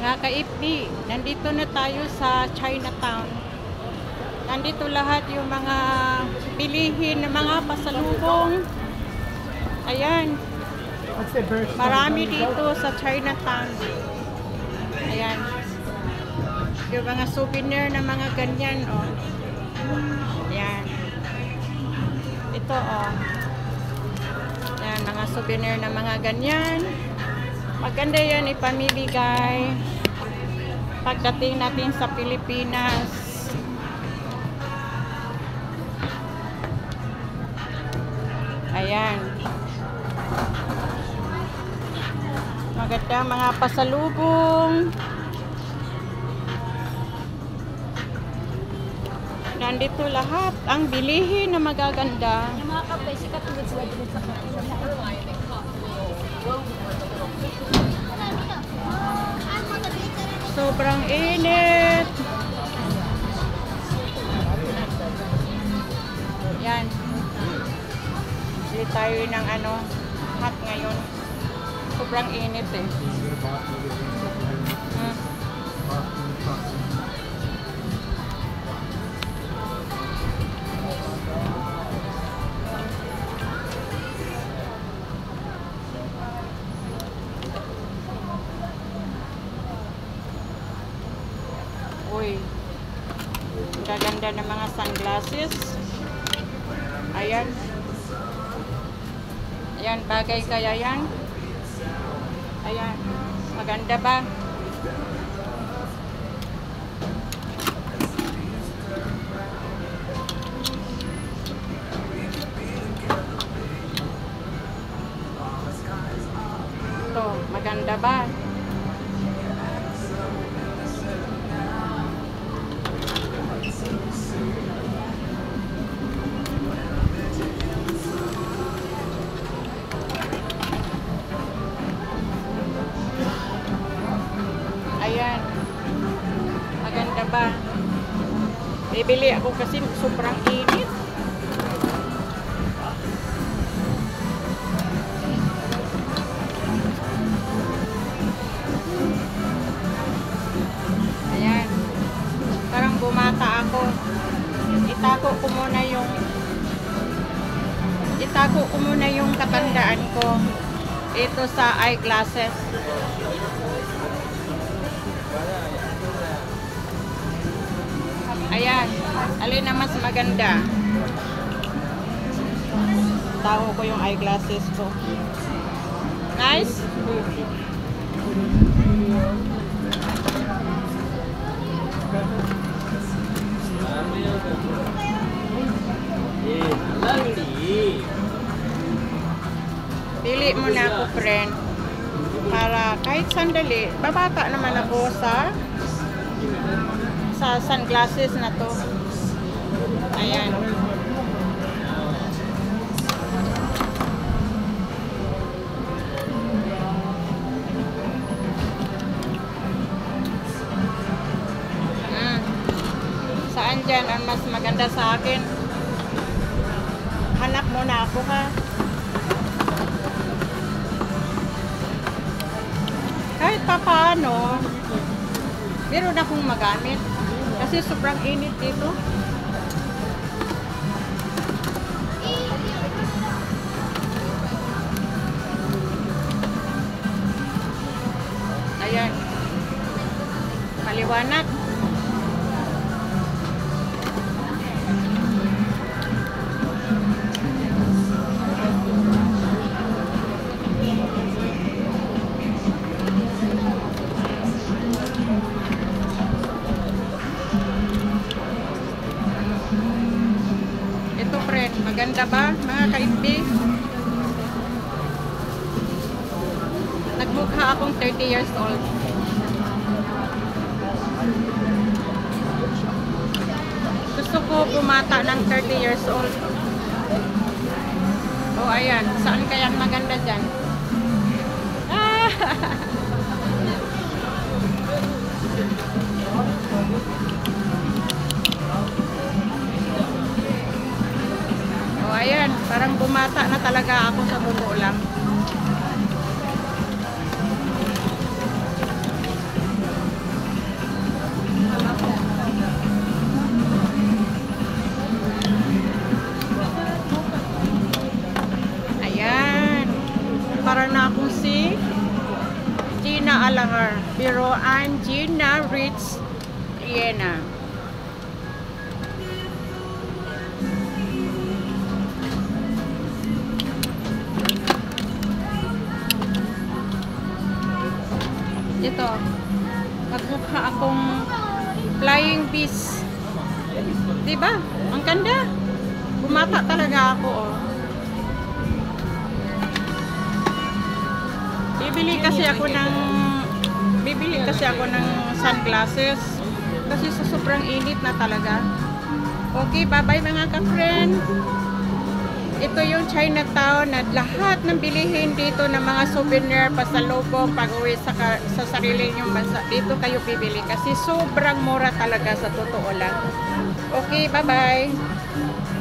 Mga kaipdi, nandito na tayo sa Chinatown. Nandito lahat yung mga bilihin ng mga pasalubong. Ayan. Marami dito sa Chinatown. Ayan. Yung mga souvenir na mga ganyan, oh. Ayan. Ito, oh. Ayan, mga souvenir na mga ganyan. Maganda yan ipamimigay pagdating natin sa Pilipinas. Ayan. Maganda mga pasalubong. Nandito lahat ang bilihin na magaganda. Yung mga kape, sikat tulad sila din sa kape. Sobrang init. Yan. Hindi tayo ng hot ngayon. Sobrang init eh. Uy, gaganda ng mga sunglasses. Ayan. Ayan, bagay kaya yan. Ayan, maganda ba? Ito, maganda ba? Ayan. Maganda ba? Bibili ako kasi sobrang init. Ayan. Parang bumata ako. Itago ko muna yung katandaan ko. Ito sa eyeglasses. Ayan, alin na mas maganda? Tago ko yung eyeglasses ko. Nice? Pili muna ako, friend. Para kahit sandali, babata naman ako sa sunglasses na to. Ayan. Saan dyan ang mas maganda sa akin? Hanap muna ako, ha? Kahit pa paano, meron akong magamit. Kasi sobrang init dito. Ayan. Maliwanag. Ito, friend, maganda ba mga kaibig? Nagmukha akong 30 years old. Gusto ko bumata ng 30 years old. Oh, ayan. Saan kaya maganda dyan? Ah! Oh, ayan. Parang bumata na talaga ako sa totoo lang. Alahar. Pero I'm Gina Ritz Riena. Ito, magmukha akong flying beast. Diba? Ang ganda. Bumata talaga ako, oh. Bibili kasi ako ng sunglasses kasi sa sobrang init na talaga. Okay, bye-bye mga ka-friend. Ito yung Chinatown na lahat ng bilihin dito ng mga souvenir, pasalubong, pag-uwi sa sarili nyong bansa. Dito kayo bibili kasi sobrang mura talaga sa totoo lang. Okay, bye-bye.